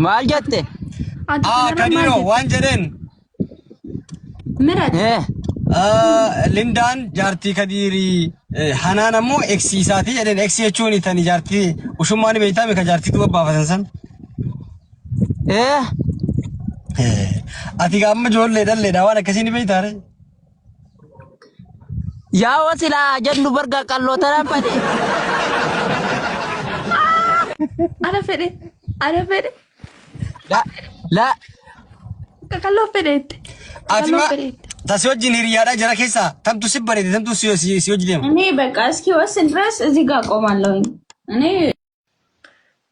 maal jette kadiro waan jedhen mirat Lindaan jaartii kadiri Hanan ammoo eksiisaati jedhen eksi jechuun tani jaartii ushummaani beeytame ka jaartii duba baafatan san ati gamma joollee dhalleedha waan akkasiin beeytaare yaa wasila jennu barga qalloota rampade ana fede la kallo fedete atima tasi wajjin hiriyaadha jara keessa tamtu si bareede tamtu si wajjin deema እኔ በቃ እስኪ ወስን ድረስ እዚህ ጋር ቆማለሁ እኔ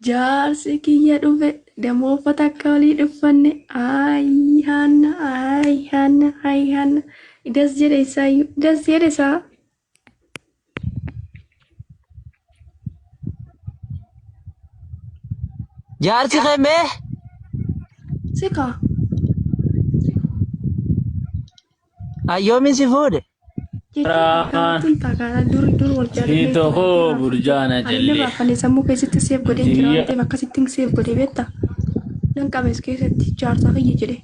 jaarsi kiyya dhufe demoo uffata akka walii dhuffanne hanna das jedhe isaa jaarsi keme sika ayyomin si fuudhe Itu ho burjana Alina jelle. baafane sammuu keessatti seef godheen jira waan ta'eef akkasittiin seef godhee beektaa nan qabees keessatti jaarsaa kiyya jedhe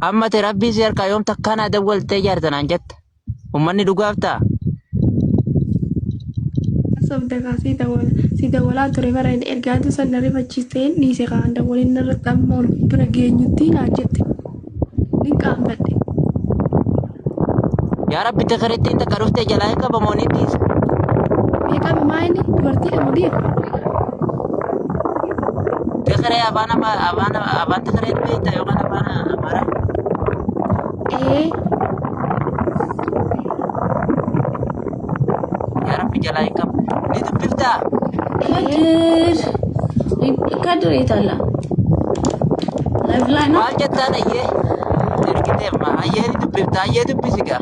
amma te rabbii si harkaa yoom takkaanaa dawwaltee jaartanaan jetta ummanni dhugaaf ta'a sabda si dawwalaa ture bara ergaatu san na rifachiistee dhiise kaan dawwaliin irratti amma ol bira geenyutti naan jette ni qaanfadhe yaa rabbi takarittiin takka dhuftee jalaa hin qabamoon ittiis beekame maayini dubartiidha mudiir takaree abaan takaree beekta yookaan abaan amara yaa rabbi jalaa hin qabu ni dubbiftaa kadir የታላ ላይቭ ላይ ነው maal jettaan ayyee ergiteemma ayyee ni dubbiftaa ayyee dubbisi gaa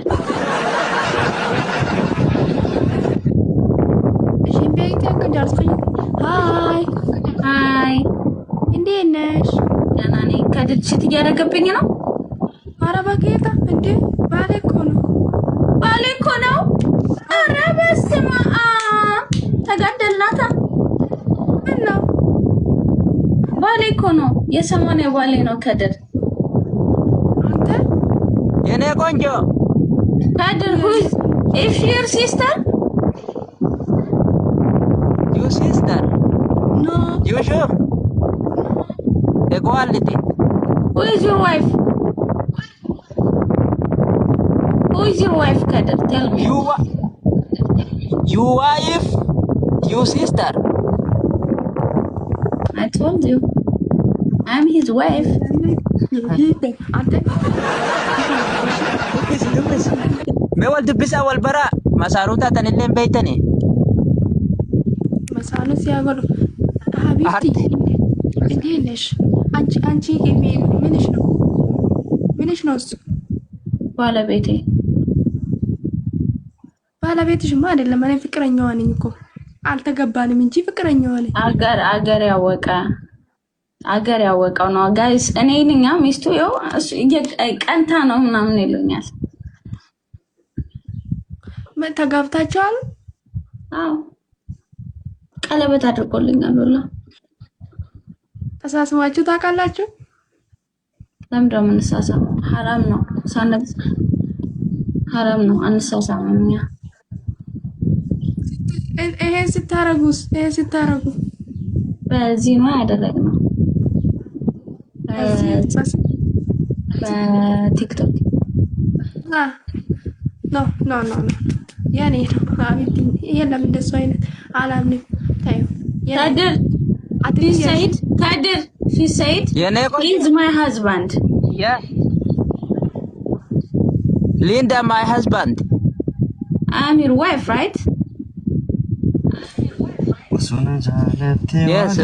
እሺን ቤት ያከ ጃርስ ሃይ እንዴት ነሽ ደህና ነኝ ካድር ሽት እያደረገብኝ ነው ኧረ በጌታ እንዴ ባሌ እኮ ነው ኧረ በስመ አብ ተጋደልናታ ምነው ባሌ እኮ ነው የሰማንያ ባሌ ነው ከድር አንተ የኔ ቆንጆ Kadir, who is your sister? you sister No. you sure equality Who is your wife? Who is your wife, Kadir? Tell me. you wife you sister I told you. I'm his wife. me wal dubbisa wal bara masaanuu taatan illee beeytani Masano siya golo. Habibti. Hindi nesh. Anchi ke minish nos. ባለቤቴ ባለቤትሽማ አይደለም እኔ ፍቅረኛዋ ነኝ እኮ አልተገባንም እንጂ ፍቅረኛዋ ነኝ አገር ያወቀው ነው ጋይስ እኔ ነኝ ሚስቱ ይው ቀንታ ነው ምናምን ይሉኛል ተጋብታችኋል አዎ ቀለበት አድርጎልኛል ወላ ተሳስማችሁ ታውቃላችሁ ለምን ደም እንሳሳም حرام ነው ሳነብ حرام ነው አንሳሳምኛ ይሄ ሲታረጉ በዚህ ነው ያደረግነው በቲክቶክ ኖ ያኔ አብዲ የለም እንደሱ አይነት አላምንም ታዩ Kadir she said he's my husband yeah Linda my husband I'm your wife right yes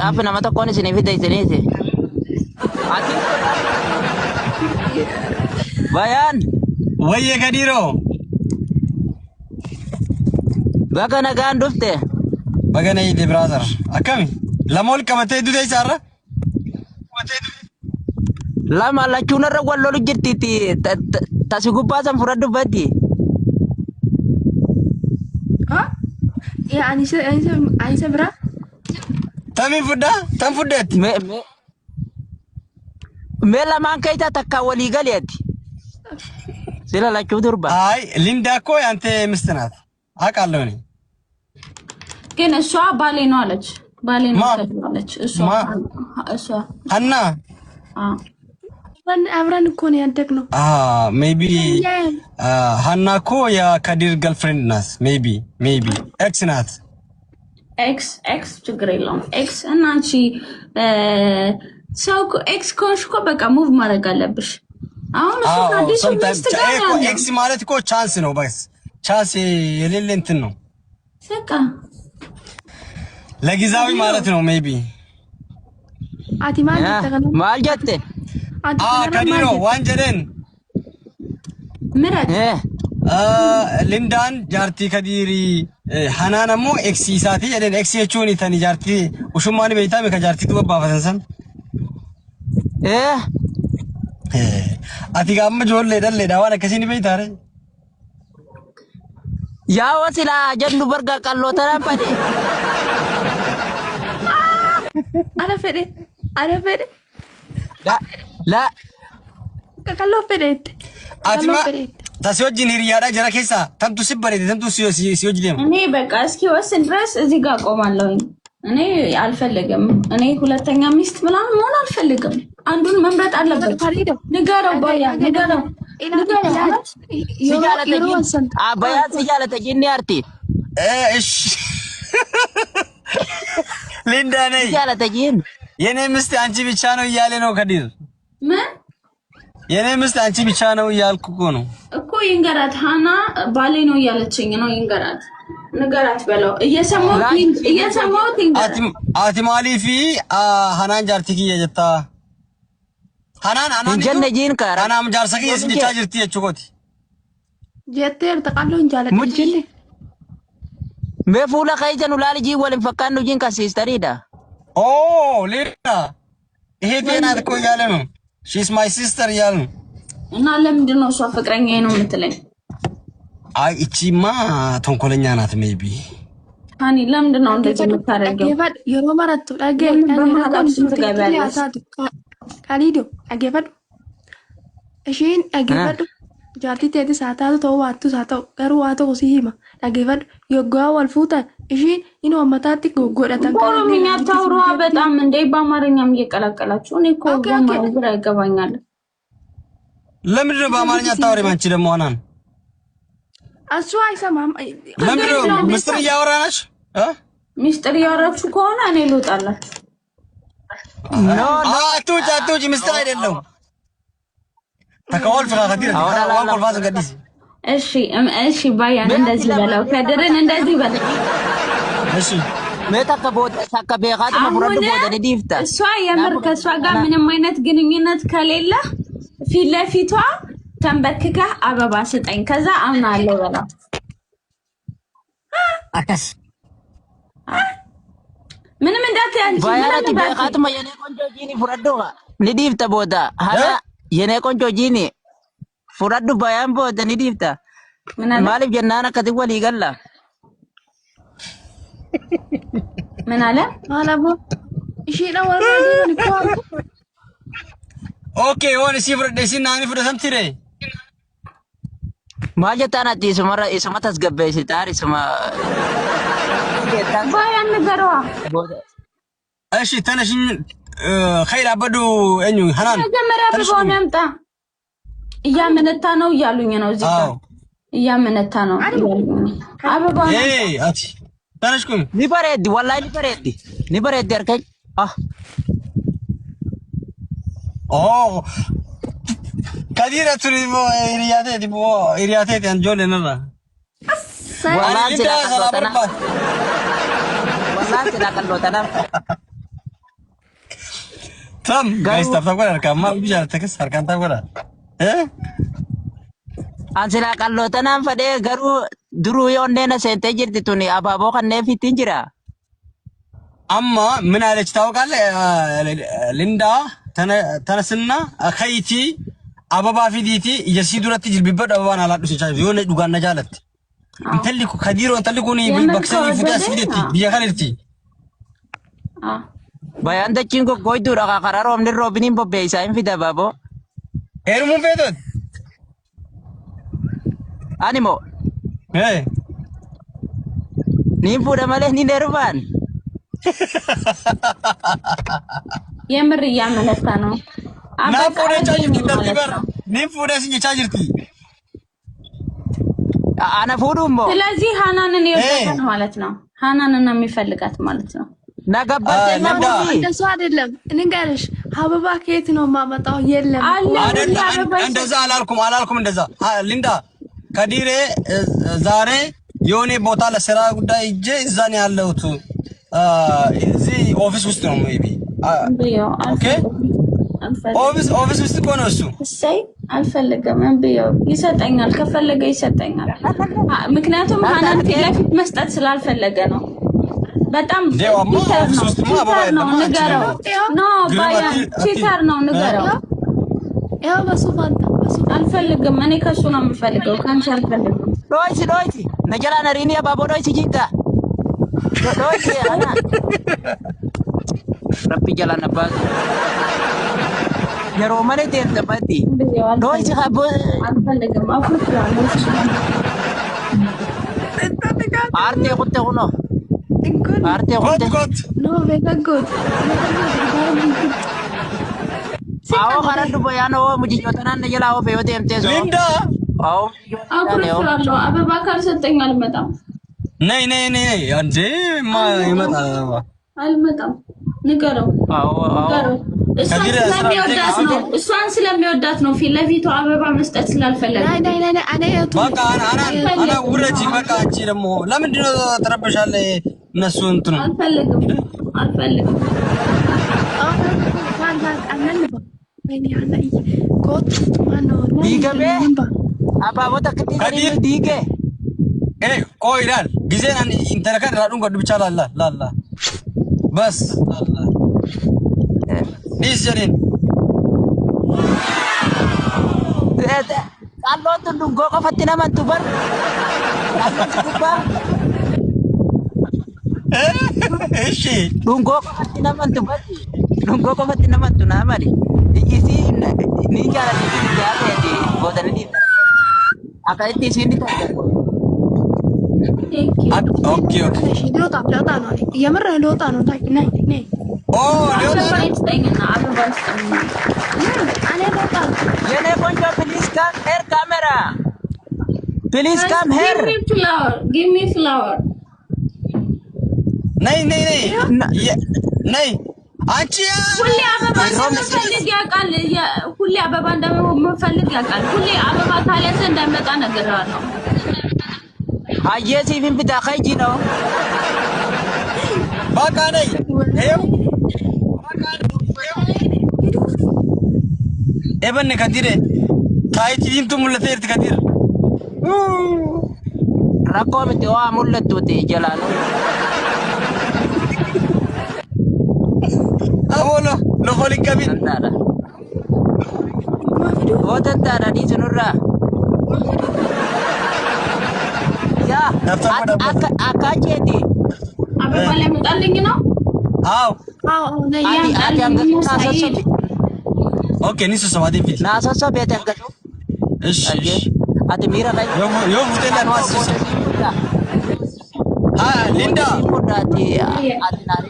apa nama tokonya sini video sini sih Bayan waye kadiro baga nagaan dhufte bagana ide brother akami lamol kamate dude sarra lama lachuna ra wallo jirtiti tasigubasan furadu badi ya anisa bra ta Kami fuda? Tam fudet? Me lamaan keeyta takka walii galeeti. Sila lachuu durba. Ay, Linda እኮ ያንተ ሚስት ናት አውቃለሁ እኔ። ግን እሷ ባሌ ነው አለች። ባሌ ነው አለች። እሷ ሀና አብረን እኮ ነው ያደግነው። ሜቢ ሀና እኮ የከዲር ገርልፍሬንድ ናት። ሜቢ ኤክስ ናት። ኤክስ ችግር የለውም። ኤክስ እና አንቺ ሰው ኤክስ ከሆንሽ እኮ በቃ ሙቭ ማድረግ አለብሽ። አሁን እሱ ከአዲሱ ሚስት ጋር ያለው ኤክስ ማለት እኮ ቻንስ ነው። በስ ቻንስ የሌለ እንትን ነው። በቃ ለጊዜያዊ ማለት ነው። ሜቢ አቲ ማልጀቴ ከዲሮ ዋንጀለን ምረት ሊንዳን ጃርቲ ከዲሪ ሀናን ሞ ኤክስ ኢሳቲ የደን ኤክስ የቹኒ ተኒ ጃርቲ ውሹማኒ በይታም ከጃርቲ ተባባፈሰን አቲ ጋም ጆል ለደለ ዳዋለ ከሲኒ በይታረ ያ ወሲላ ጀንዱ በርጋ ቀሎ ተራፈደ አረፈደ ላ ቀሎ ፈደት አቲማ ታሲወጂን ሂሪያዳ ጀራ ኬሳ ተምቱ ሲበሬ ተምቱ ሲወጂ ደም እኔ በቃ እስኪ ወስን ድረስ እዚህ ጋር ቆማለሁኝ። እኔ አልፈልግም። እኔ ሁለተኛ ሚስት ምናምን መሆን አልፈልግም። አንዱን መምረጥ አለበት። ንገረው ባያ ንገረው በያት ሲጃለተጂኒ አርቲ እሺ ሊንዳ ነይ ሲጃለተጂን የኔ ሚስት አንቺ ብቻ ነው እያለ ነው ከዲር ምን የኔ ሚስት አንቺ ብቻ ነው እያልኩ እኮ ይንገራት። ሀና ባሌ ነው እያለችኝ ነው። ይንገራት፣ ንገራት በለው። እየሰማሁት ይንገራት። አቲ ማሊ ፊ ሀናን ጃርቲኪ የጀታ ሀናን ጀነጂን ካራ ሀናም ጃርሰኪ የስንቻ ጅርቲ የቹኮቲ ጀቴር ተቃሎን ጃለተጂን ሜፉላ ከይጀኑ ላልጂ ወልን ፈካኑ ጂን ካሲስተሪዳ ሊንዳ ይሄ ጤናት እኮ እያለ ነው። she's my sister እያለ ነው። እና ለምንድን ነው እሷ ፍቅረኛዬ ነው የምትለኝ? አይ እቺማ ተንኮለኛ ናት። ሜቢ ሃኒ ለምንድን ነው እንደዚህ የምታደርገው? የሮ ማራቱ ካሊዶ አገፈድ እሺን አገፈድ ጃርቲ ተዲ ሳታቱ ተዋቱ ሳታው ገሩ ዋቶ ሲሂማ አገፈድ የጓ ወልፉታ እሺን ኢኖ አመታቲ ጎጎዳታ ኦሮምኛ ታውሯ በጣም እንደ በአማርኛም እየቀላቀላችሁ እኔ እኮ ግራ ይገባኛል። ለምንድን ነው በአማርኛ ታውሪ? ማንቺ ደግሞ ሆናን አሱ አይሰማም። ለምንድን ነው ምስጢር እያወራናች? ምስጢር እያወራችሁ ከሆነ እኔ ልውጣላችሁ። አቱጭ ምስጢር አይደለም። ተከወል ፍራከቲር አሁን ኮልፋስ ገዲስ እሺ ባያን እንደዚህ በለው፣ ከድርን እንደዚህ በለው። እሺ ሜታከ ቦታ ታከ በቃት መብረድ ቦታ ዲፍታ እሷ የምር ከሷ ጋር ምንም አይነት ግንኙነት ከሌለ ፊት ለፊቷ ተንበርክካ አበባ ስጠኝ ከዛ አምናለሁ በለው። አከስ ምንም እንዳትያንቺ ባያራት በቃት የኔ ቆንጆ ጂኒ ፍረዶ ዲፍታ ቦታ ሀላ የኔ ቆንጆ ጂኒ ፍረዱ ባያን ቦታ ዲፍታ ማለፍ ጀናና ከትወል ይገላ ምን አለ ማለቦ እሺ ነው ወራዴ ነው ኦኬ ሆነ ሲፍረደ ሲናኒ ፍረሰም ትሬ ማጀታናቲ ስመራ እስማታስ ገበይ ሲታሪ ስማ ባያን ነገረዋ። እሺ ተነሽኝ ኸይር አበዱ እኙ ሐናን መጀመሪያ ብሆን ያምጣ እያመነታ ነው እያሉኝ ነው። እዚህ ጋር እያመነታ ነው እያሉኝ አበባ አቲ ተነሽኩም ሊበሬዲ ወላሂ ሊበሬዲ አርከኝ ከዲራ ቱሪሞ ኢሪያቴ አንጆል ነራ ወላሂ ስለቀሎተና Tam guys tap tap kan kamal bicara tekes harkan tap kan ansila qallotanaan fadhee garuu duruu yoonneena seentee jirti tuni abaaboo kanneen fittiin jira. Amma ምን አለች ታውቃለህ? ሊንዳ ተነስና ከይቲ አበባ ፊዲቲ የሲ ዱረቲ ጅልቢበድ አበባን አላዱስ ይቻል የሆነ ዱጋና ጃለት እንተልኩ ከዲሮ እንተልኩኒ በክሰኒ ፍዳስ ፊዲቲ ቢያከለርቲ Bayaan dachiin goggooyduudha karaa roobni roobiniin bobbeessaa hin fida baaboo. Heerumuun feetot? Ani moo niin fuudha malee niin heerumaan. የምር እያመነታ ነው። Naaf fuudhee jirti darbii bara. Niin fuudhee si jechaa jirti. Ana fuudhuun moo? ስለዚህ ሃናንን ይወዳታል ማለት ነው። ሃናንን ነው የሚፈልጋት ማለት ነው። Nagabbaatee Linda. እንደሱ አይደለም እንንገርሽ አበባ ከየት ነው የማመጣው የለም እንደዛ አላልኩም እንደዛ ሊንዳ ከዲሬ ዛሬ የሆነ ቦታ ለስራ ጉዳይ እጄ እዛ ነው ያለሁት እዚህ ኦፊስ ውስጥ ነው ሜቢ ኦኬ ኦፊስ ውስጥ እኮ ነው እሱ እሰይ አልፈልግም እንብየው ይሰጠኛል ከፈለገ ይሰጠኛል ምክንያቱም ሃናን ፊት ለፊት መስጠት ስላልፈለገ ነው በጣም ቺተር ነው ንገረው ኖ ባያ ቺተር ነው ንገረው ያው በሱ ፋንታ አልፈልግም እኔ ከሱ ነው የምፈልገው ካንቺ አልፈልግም ዶይሲ ነጀላ ነሪኒ አባቦ ዶይሲ ጂንታ ዶይሲ አና ረቢ ጀላ ነባዝ የሮማኔ ተንተባቲ ዶይሲ ሀቦ አልፈልግም አፍሩታለሁ አርቴ ቁጤ ሆኖ አርቴ ኮት ኖ በገጎት አዎ ካራዱ ቦያኖ ሙጂኞተና ነጀላ አዎ ፈዮቴ ኤምቴሶ ሊንዳ አዎ አፍሩታለሁ አበባ ካልሰጠኝ አልመጣም ነይ አንዴ ይመጣል አልመጣም ንገረው አዎ ንገረው እሷን ስለሚወዳት ነው ፊት ለፊቱ አበባ መስጠት ስላልፈለገ ናይ አኔ በቃ አና ውረጂ በቃ አንቺ ደግሞ ለምንድን ነው ተረበሻለህ እነሱ እንትኑ አልፈልግም ዲገቤ አባቦ ተከቲ ዲገ ቆይ ይላል ጊዜን ኢንተረከን ራዱን ጎድ ብቻ ላላ በስ ዲስጀሪን ቃሎት ዱንጎ ቆፈቲና ማንቱ በር እሺ ዱንጎ ቆፈቲና ማንቱ በር ዱንጎ ቆፈቲና ማንቱ ናማሪ ይሲ ኒጃላ ዲያቴ ቦደኒ አካይቲ ሲንዲ ታደርጎ ኦኬ ሎጣ ነው የምር ሎጣ ነው ናይ ሊወጣ የኔ ቆንጆ ፕሊዝ ካም ሄር ካሜራ ፕሊዝ ካም ሄር ጊቭ ሚ ፍላወር ነይ አንቺ ሁሌ አበባ እንደምፈልግ ያውቃል ሁሌ አበባ እንደምፈልግ ያውቃል ሁሌ አበባ ካልያዘ እንዳይመጣ ነግሬዋለሁ አየሲ ፊንፊታ ከጂ ነው በቃ ነይ ይሄው ኤበን ከዲሬ ታይቲ ዲምቱ ሙለቴርት ከዲር ረኮ ምት ዋ ሙለቱቲ ጀላሉ አቦሎ ለሆሊ ከቢት ተንታራ ወተንታራ ዲስኑራ ያ አካቼቲ አበባ ላይ መጣልኝ ነው አው ናይ አዲ አንገቱና ሰሰብ ኦኬ ኒሱ ሰማዲ ፊት ናሰሰ ቤተንገቱ እሺ አዲ ሚራ ላይ ዮ ሙቴላ ማስሰ ሊንዳ ሙዳቲ አዲናሪ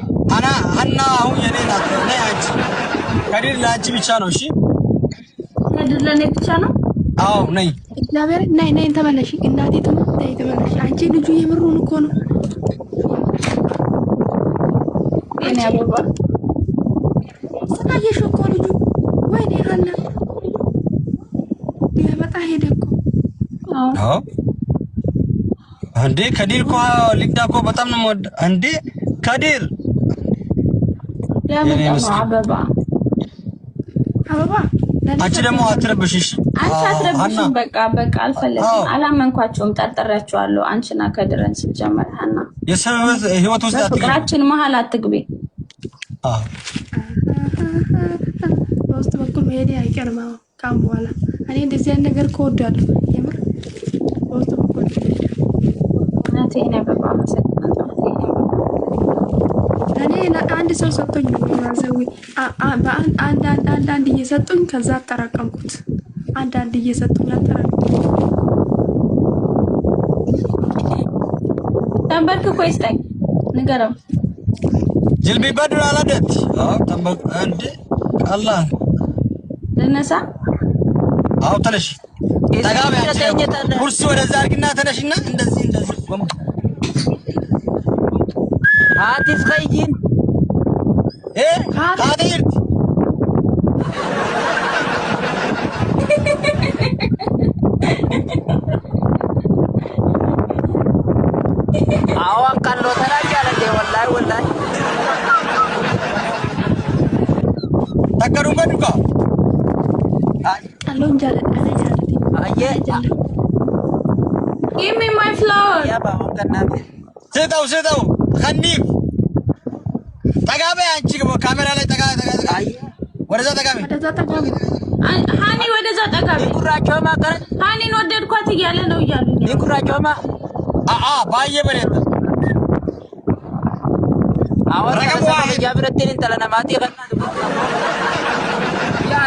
ሀና አሁን የኔ ናት ነይ አንቺ ከዲር ለአንቺ ብቻ ነው እሺ ከዲር ለኔ ብቻ ነው አው ነይ እግዚአብሔር ናይ ተመለሽ እናቴ ተመለሽ አንቺ ልጁ የምሩን እኮ ነው የኔ አበባ ሰናየሽ እኮ ልጁ ወይኔ ሀና ያመጣ ሄደ እኮ አዎ አንዴ ከዲር እኮ ሊንዳ እኮ በጣም ነው የምወድ አንዴ ከዲር ያመጣ ነው አበባ አንቺ ደግሞ አትረብሽሽ አንቺ አትረብሽኝ በቃ አልፈለግም አላመንኳቸውም ጠርጥሬያቸዋለሁ አንቺና ከድረን ሲጀመር ሀና የሰበብ ህይወት ውስጥ ፍቅራችን መሀል አትግቢ በውስጥ በኩል መሄድ አይቀርም ካም በኋላ እኔ እንደዚህ አይነት ነገር ከወዳለሁ የምር በውስጥ በኩል እናቴ ነበር ባመሰግናለሁ እኔ አንድ ሰው ሰጥቶኝ ነው ማዘዊ አንድ እየሰጡኝ ከዛ አጠራቀምኩት። አንድ እየሰጡኝ አጠራቀምኩት። ተንበርክ እኮ ይስጠኝ ንገረው። ጅልቢ በድር አላደት ተንበርክ እንዴ አላ ልነሳ አው ተነሽ ተጋቢ ኩርሲ ወደዛ አድርግና ተነሽና እንደዚህ አዲስ ከይጂን ካዲር አዋን ካሎ ተራጃለ እንደ ወላሂ ተከሩ በዱካ አሎን ጃለ አየ give me my flower ያ ባሁን ከናት ስጠው ከኒም ጠጋቤ አንቺ ካሜራ ላይ ጠጋ ወደዛ ጠጋቤ ሃኒ ወደዛ ጠጋቤ ይኩራቸውማ ቀረ ሃኒን ወደድኳት እያለ ነው እያሉኝ ይኩራቸውማ ባየ በሬት አወራ ጃብረቴን እንተለና ማቲ ከናት ያ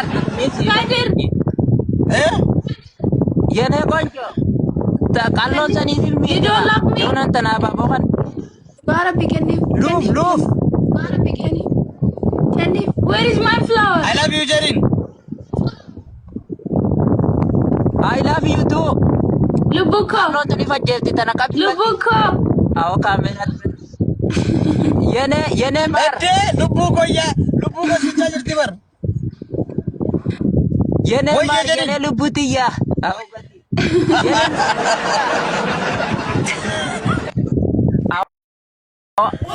ካዲር የኔ ቆንጆ ተቃሎን ሰኒ ፊልም የሆነን ተናባቦን ባረቢ ከኒ ሉፍ ባረቢ ከኒ where is my flower I love you Jerin I love you too ልቡኮ ነው ተሊፈጀት ተነቀብ ልቡኮ አዎ ካሜራ የኔ ማር ልቡኮ ሲቻጅር ትበር የኔ ማር የኔ ልቡትያ አዎ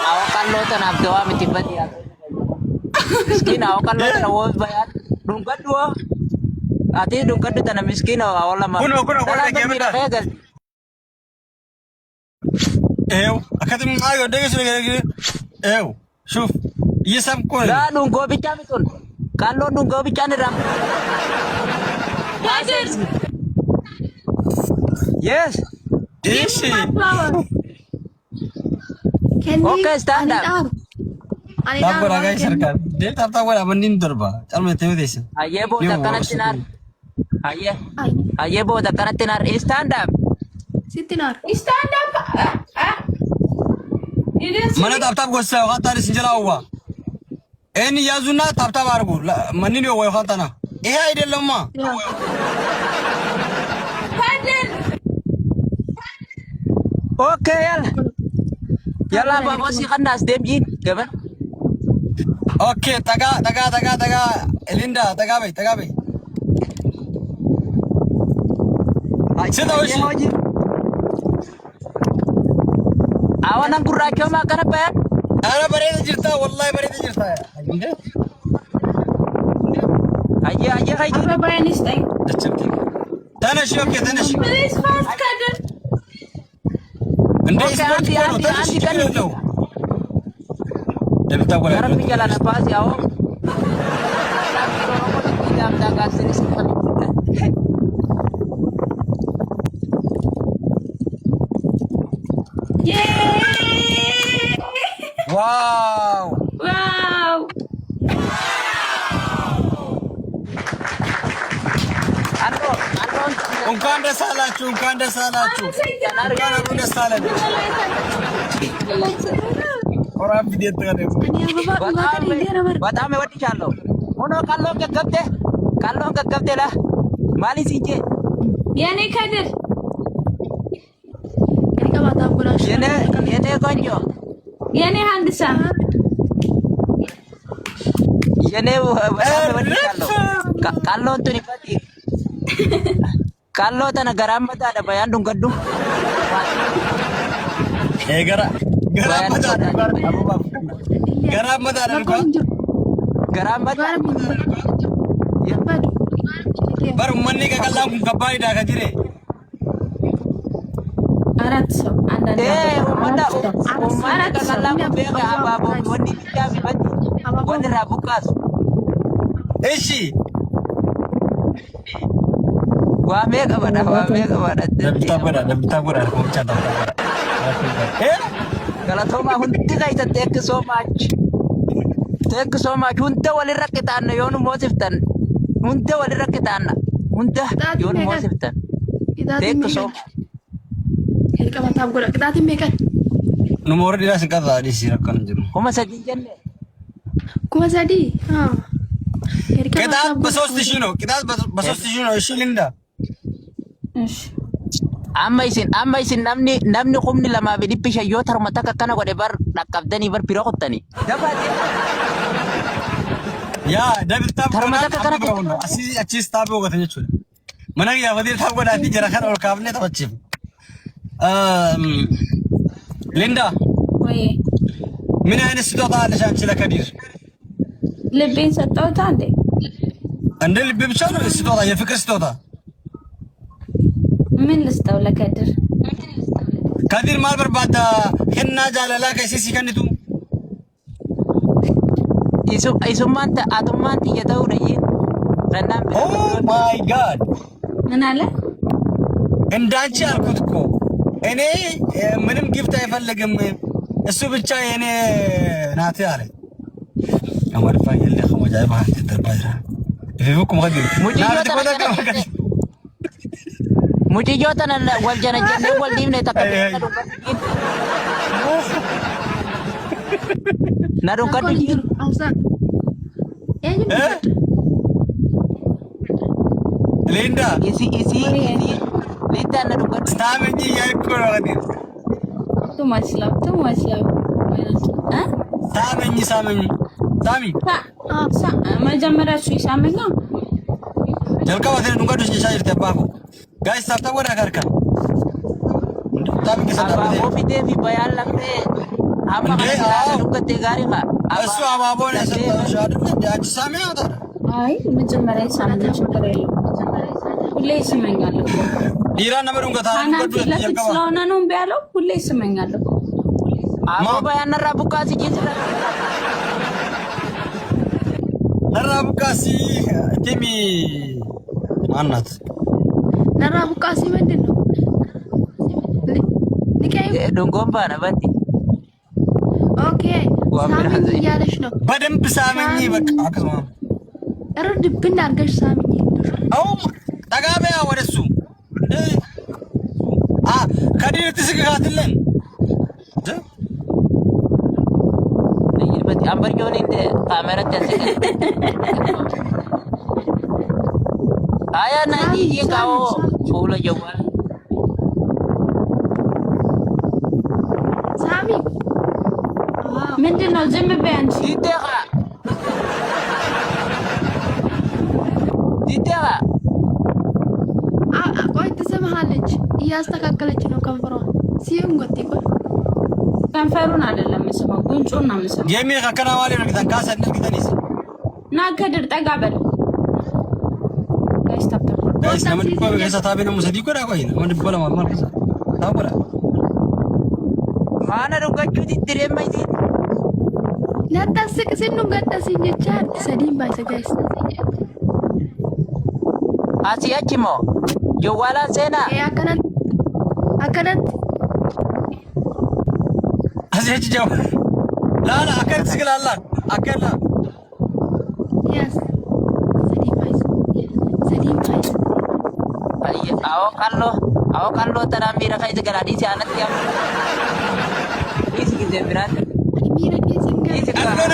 አዎ ካሎ ተናብተዋ ምትፈት ያ ምስኪን አዎ ካሎ ተነው ባያት ዱንገዱ አቲ ዱንገዱ ተነ ምስኪን አዎ ለማ ኩኖ ኤው አከተም አዮ ደገስ ነገር ኤው ሹፍ ይሰምኩ ላ ዱንጎ ብቻ ምጡን ካሎ ዱንጎ ብቻ ንራም ካዲር yes give me my flower okay stand up ታቆራ ጋር ሰርካል ዴታ ታቆራ በእንዲን ደርባ ጫልመ ተመደሰ አየቦ ተከነትናር አየቦ ተከነትናር stand up ሲትናር stand up መነ ታብታብ ጎሳው ኻታሪ ሲንጀራዋ እን ያዙና ታብታብ አርጉ ማን ነው ወይ ኻታና ይሄ አይደለማ ካዲር ኦኬ ያላ ባቦሲ خناس ደምጂን ገበን ኦኬ ጠጋ ኤሊንዳ ጠጋ በይ ስታውሽ አዋናን ጉራቸው ማቀነበያ አረ በሬት ጅርታ ወላሂ በሬት ጅርታ እንዴ አየ ሀይጂ አበባዬን ይስጠኝ ተነሽ ኦኬ ተነሽ please fast ካዲር እንዴ ስፖርት ነው ተነሽ ነው ደብታው ያረብ ይላል ነፋስ ያው ዳምዳ ጋስን ሲፈልግ ዋው እንኳን ደስ አላችሁ ደስ አለን ኦራም ቪዲዮ በጣም እወድሻለሁ ሆኖ ካሎን ከገብቴ ላ ማሊ ሲጄ የኔ ካዲር የኔ ቆንጆ የኔ ሀንድሳ የኔ በጣም እወድሻለሁ ካሎን ቱኒ ፈቲ ካሎ ተነገራመታ ደባያንዱን ገዱ ገራመታ ደልኳ ገራመታ በር መኒ ከቀላም ከባይዳ ከጅሬ አራት ሰው አንዳንድ ወንዳ አራት ከቀላም ቤጋ አባቦ ወንዲ ብቻ ቢፈቲ ወንዲ ራቡካስ እሺ ዋሜ ቀበዳ ደብታጎዳ ኮምቻ ገለቶማ ሁንዲ ጋይተ ቴክ ሶ ማች Thank you so much. Hunta walirrakitaan yoonu moosiftan. Hunta walirrakitaan. Hunta yoonu moosiftan. Thank you so much. Kamu tahu gula kita tim mekan. Nomor dia singkat tadi sih rekan jiru. Kuma sadi jenne. Kuma sadi. Kita በሶስት ሺህ ነው እሺ ሊንዳ እሺ amma isin namni humni lama bidippi shayyo tarmata kana gode bar dhaqqabdani bar biro qottani dabati ya dabil tab tarmata kana achis tab gogatanya chule mana ya wadir tab godati jara kan ol kabne tabachim ሊንዳ ወይ ምን አይነት ስጦታ አለሽ አንቺ ለከዲር ልቤን ሰጠሁት አንዴ እንደ ልብ ብቻ ነው ስጦታ የፍቅር ስጦታ ምን ልስጠው ለከድር ከዲር ማልበር ባዳ ሄና ጃለላ ከሲሲ ከንቱ isumanta atummanti yatawdayi ረናም ኦ ማይ ጋድ ምን አለ እንዳንቺ አልኩት እኮ እኔ ምንም ጊፍት አይፈልግም እሱ ብቻ የኔ ናት አለ አማር ፋይል ለኸመጃይ ባህት ተባይራ ይፈኩም ገዲር ሙጂዮ ተነለ ወልጀነጀነ ወልዲምነ ተቀበለ ናዱን ከዱጂ Alsa. ሊንዳ isi linda naduን ከዱ ስታመኝ ያይኮራ ገዲር too much love ሳመኝ ሳሚ መጀመሪያ እሱ ይሳመኛ jalqaba wate dunga dus jisha irte babu guys sabta wada karka tabi kisa ababo tabi fide fi bayan lamne amma naduን ከቴ ጋሪ ጋ እሱ አባቦ ነው ሰጠው ሻዱ አንቺ ሳሚ አታ አይ መጀመሪያ ይሳመኛ ችግር የለም ሁሌ ይስመኛል እኮ ዲራ ነበር እንገታ አናት ለፍት ስለሆነ ነው እምቢ ያለው ሁሌ ይስመኛል እኮ አቦ ባያን ራቡቃሲ ጅራ ነራቡቃሲ ቲሚ ማናት Nara bukasi ምንድን ነው? ልቀይ ዶንጎን ባና ባቲ ኦኬ ሳሚኝ እያለሽ ነው። በደንብ ሳሚኝ በቃ አክስማ ድብን አድርገሽ ሳሚኝ። አው ጠጋበያ ወደሱ ከዲር ትስጋትለን በቲ አምበርጆን እንደ ካሜራ ተሰገ አያ ናጂ ይጋው ፉለ ጀዋል ሳሚ ምንድን ነው ዝም በይ አንቺ ዲቴጋ ቆይ ትስምሃለች፣ እያስተካከለች ነው ከንፈሯን። ሲዩን ጎቴ ቆይ ከንፈሩን አይደለም የምስመው ጉንጩን ነው የምስመው። የሚ ከከናዋሌ ነው ከተን ካሰን ግተኒስ ና ከድር ጠጋ በል ጋይስ ታፕ ጋይስ ለምን ቆይ ጋይስ ታቢ ነው ሙሰዲ ቆራ ቆይ ነው ወንድ በላ ማልከሳ ታውራ ማና ዱጋቹ ዲድሬማይቲ ለታስቅ ሲኑ ገደሲኝ ቻት ሰዲም ባይሰ ጋይስ አሲያቺሞ ጀዋላ ሴና አከነት አዚያች ጀው ላላ አከት ስግላላ አከላ ያስ ሰዲም ባይሰ አይ አዎ ካሎ ተራሚ ረካይ ተገላዲ ሲያነት ያም ጊዜ ብራት ሚራ ከሲንጋ አከለ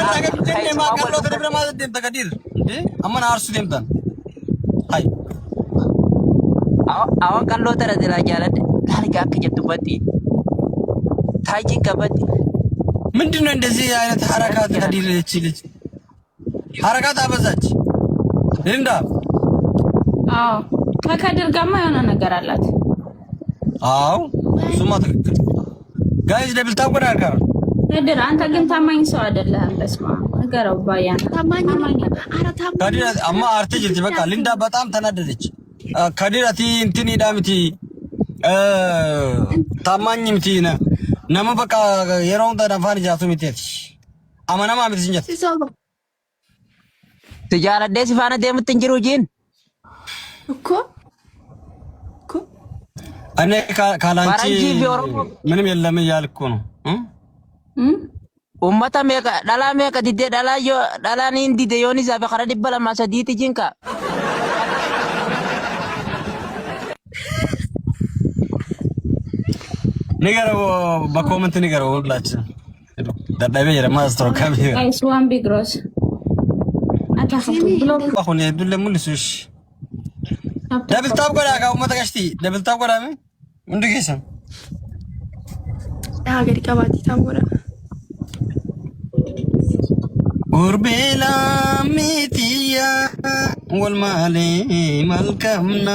ነገ ማከሎ ተደብረ ማለት ደም ተቀዲር እንዴ አማን አርሱ ደምታን አይ አዎ ካሎ ተራ ደላ ያለደ ታሪክ አከጀቱበት ታጂ ከበት ምንድነው እንደዚህ አይነት ሐረካት ከዲር ልጅ ሐረካት አበዛች እንዳ አዎ ከከድር ጋማ የሆነ ነገር አላት። አዎ ሱማ ትክክል ጋይስ ደብል ታቆራ አካር ከድር አንተ ግን ታማኝ ሰው አይደለህም። በስማ ነገረው ባያን ታማኝ ከዲር አማ አርቲጅልቲ በቃ ሊንዳ በጣም ተናደደች። ከዲር አቲ እንትን ዳምቲ ታማኝምቲ ነማ በቃ የሮን ተዳፋን ጃቱ ሚቴት አማናማ ምትጅኘት ሲሶባ ትጃለደ ሲፋነ ደምት እንጅሩ ጂን እኮ እኔ ካላንቺ ምንም የለም እያልኩ ነው። ummata meeqa dhalaa meeqa didee dhalaan hin dide yoon isaa fi kara 203 jinka. Nigaro በኮመንት ንገረው ሁላችን ደዳቤ የማስ ተወካቢ ጋይስ ዋን ቢግ ሮዝ አታኸቱ ብሎ አሁን የዱለ ሙልሱሽ ደብል ታብ ጎዳ ጋው መተጋሽቲ ደብል ታብ ጎዳ ምን እንድገሰም ሀገር ቀባቲ ታብ ጎዳ ኡርቤላ ሚቲያ ወልማሌ መልከምና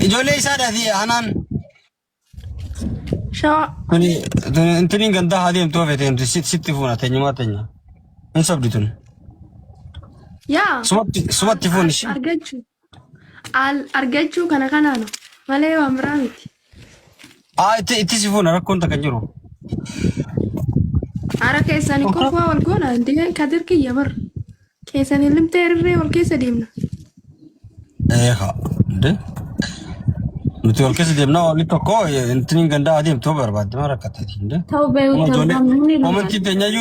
ኢጆሌ ሳዳቲ አናን ሻዋ እንትኒን ገንዳ ሀዲም ቶፌቴ ሲትፉና ተኝማተኛ እንሰብዱትን ያ ሱበት ይፉን እሺ አርገቹ ከነከና ነው ማለ ወምራሚት እቲ ሲፉና ረኮን ተከንጅሩ አረ ከሰኒ ኮፋ ወልጎና እንዴ ከድርክ የበር ከሰኒ ልምተርሬ ወልከሰ ዲምና ኤኻ እንዴ ምት ወልከሰ ዲምና ሊቶኮ እንትኒን ገንዳ ሀዲም ቶበር ባድ ማረከተቲ እንዴ ተውበው ተውባሙኒ ኮመንት ተኛዩ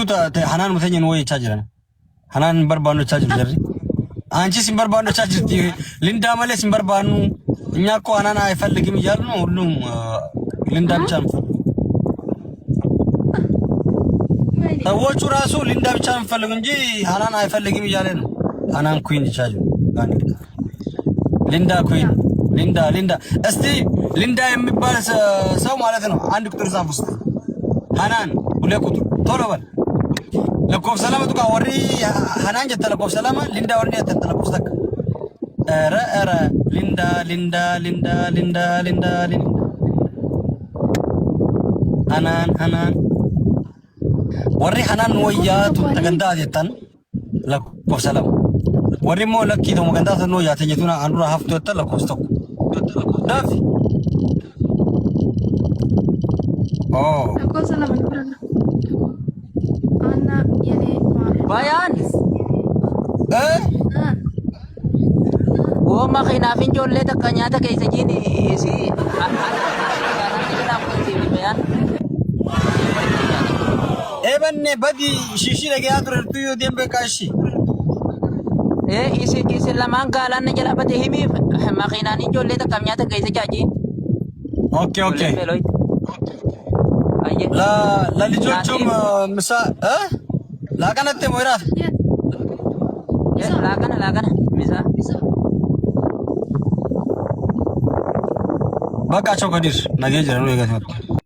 ሐናን መተኝን ወይ ቻጅራን ሐናን በርባኖ ቻጅር ጀሪ አንቺ ሲምበርባኖ ቻጅር ሊንዳ ማለ ሲምበርባኑ እኛ እኮ ሐናን አይፈልግም ይያሉ ነው ሁሉም ሊንዳ ብቻ ነው ሰዎቹ ራሱ ሊንዳ ብቻ ነው ፈልጉ እንጂ ሐናን አይፈልግም ይያለ ነው ሐናን ኩዊን ቻጅ ሊንዳ ኩዊን ሊንዳ እስቲ ሊንዳ የሚባል ሰው ማለት ነው አንድ ቁጥር ጻፍ ውስጥ ሐናን ሁለት ቁጥር ቶሎ በል ለኮፍ ሰላመቱ ጋር ወሪ ሐናን ጀተ ለኮፍ ሰላማ ሊንዳ ወሪ ጀተ ለኮፍ ተክ ኧረ ሊንዳ ሐናን ወሪ ሐናን ወያቱ ተገንዳ ጀተን ለኮፍ ሰላማ ወሪ ሞ ለኪ ደሞ ገንዳ ነው ያተኝቱና አንዱራ ሀፍቶ ወጣ ለኮፍ ተክ ዳፊ ኦ ለኮፍ ሰላማ ነው አና የኔ Bayan. Wo makina finjolle takka nyaata keessa jini si bayan. Ebenne badi shishi lagi atur tuyo dembe kashi. Isi lamaan gaalaan jala bate himi makinaan ijoollee takka nyaata keessa jaaji. Okay. La lijochum misa la kanate moirat. Laakana misa. Baka chokadir nage jara no egat.